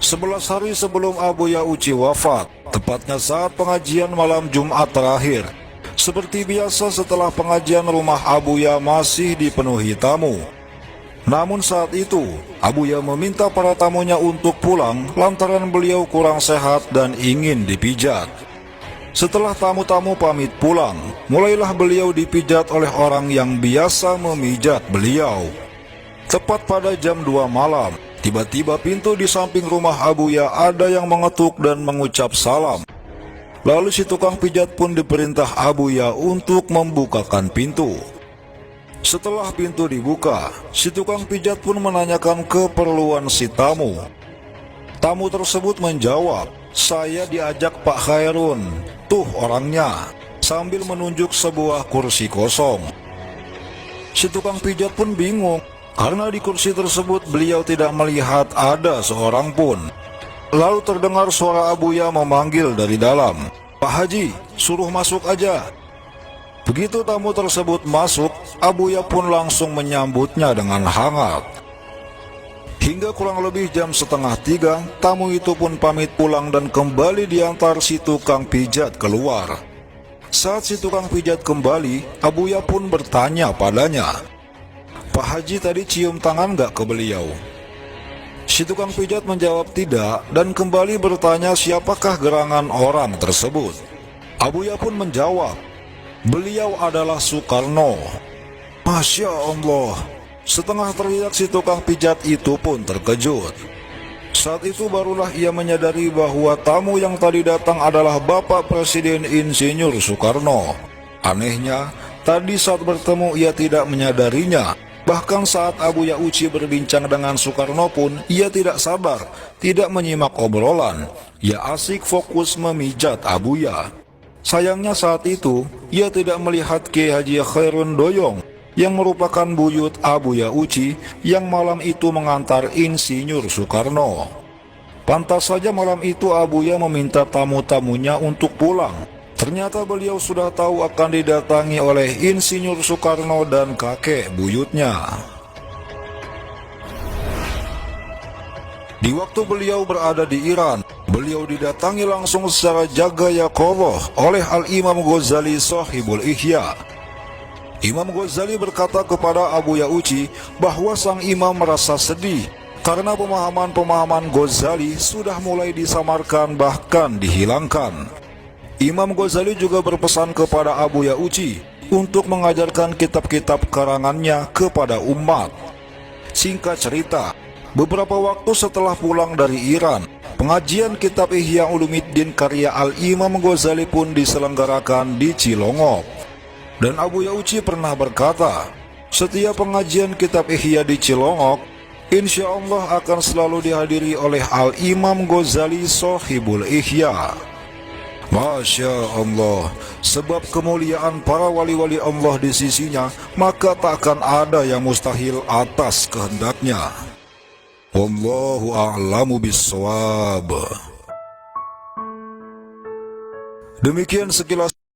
11 hari sebelum Abuya Uci wafat, tepatnya saat pengajian malam Jumat terakhir. Seperti biasa setelah pengajian, rumah Abuya masih dipenuhi tamu. Namun saat itu, Abuya meminta para tamunya untuk pulang lantaran beliau kurang sehat dan ingin dipijat. Setelah tamu-tamu pamit pulang, mulailah beliau dipijat oleh orang yang biasa memijat beliau. Tepat pada jam 2 malam, tiba-tiba pintu di samping rumah Abuya ada yang mengetuk dan mengucap salam. Lalu si tukang pijat pun diperintah Abuya untuk membukakan pintu. Setelah pintu dibuka, si tukang pijat pun menanyakan keperluan si tamu. Tamu tersebut menjawab, "Saya diajak Pak Khairun, tuh orangnya," sambil menunjuk sebuah kursi kosong. Si tukang pijat pun bingung, karena di kursi tersebut beliau tidak melihat ada seorang pun. Lalu terdengar suara Abuya memanggil dari dalam, "Pak Haji, suruh masuk aja." Begitu tamu tersebut masuk, Abuya pun langsung menyambutnya dengan hangat. Hingga kurang lebih jam setengah 3, tamu itu pun pamit pulang dan kembali diantar si tukang pijat keluar. Saat si tukang pijat kembali, Abuya pun bertanya padanya, "Pak Haji tadi cium tangan gak ke beliau?" Si tukang pijat menjawab tidak dan kembali bertanya siapakah gerangan orang tersebut. Abuya pun menjawab, "Beliau adalah Soekarno." Masya Allah, setengah teriak si tukang pijat itu pun terkejut. Saat itu barulah ia menyadari bahwa tamu yang tadi datang adalah Bapak Presiden Insinyur Soekarno. Anehnya, tadi saat bertemu ia tidak menyadarinya. Bahkan saat Abuya Uci berbincang dengan Soekarno pun ia tidak sadar, tidak menyimak obrolan. Ia asik fokus memijat Abuya. Sayangnya saat itu ia tidak melihat Kiai Haji Khairun Doyong yang merupakan buyut Abuya Uci yang malam itu mengantar Insinyur Soekarno. Pantas saja malam itu Abuya meminta tamu-tamunya untuk pulang. Ternyata beliau sudah tahu akan didatangi oleh Insinyur Soekarno dan kakek buyutnya. Di waktu beliau berada di Iran, beliau didatangi langsung secara jagayaqoboh oleh Al-Imam Ghazali Shahibul Ihya. Imam Ghazali berkata kepada Abuya Uci bahwa sang imam merasa sedih karena pemahaman-pemahaman Ghazali sudah mulai disamarkan bahkan dihilangkan. Imam Ghazali juga berpesan kepada Abuya Uci untuk mengajarkan kitab-kitab karangannya kepada umat. Singkat cerita, beberapa waktu setelah pulang dari Iran, pengajian kitab Ihya Ulumuddin karya Al-Imam Ghazali pun diselenggarakan di Cilongok. Dan Abuya Uci pernah berkata, setiap pengajian kitab Ihya di Cilongok, insya Allah akan selalu dihadiri oleh Al-Imam Ghazali Shahibul Ihya. Masya Allah, sebab kemuliaan para wali-wali Allah di sisinya, maka takkan ada yang mustahil atas kehendaknya. Wallahu a'lamu bissawab. Demikian sekilas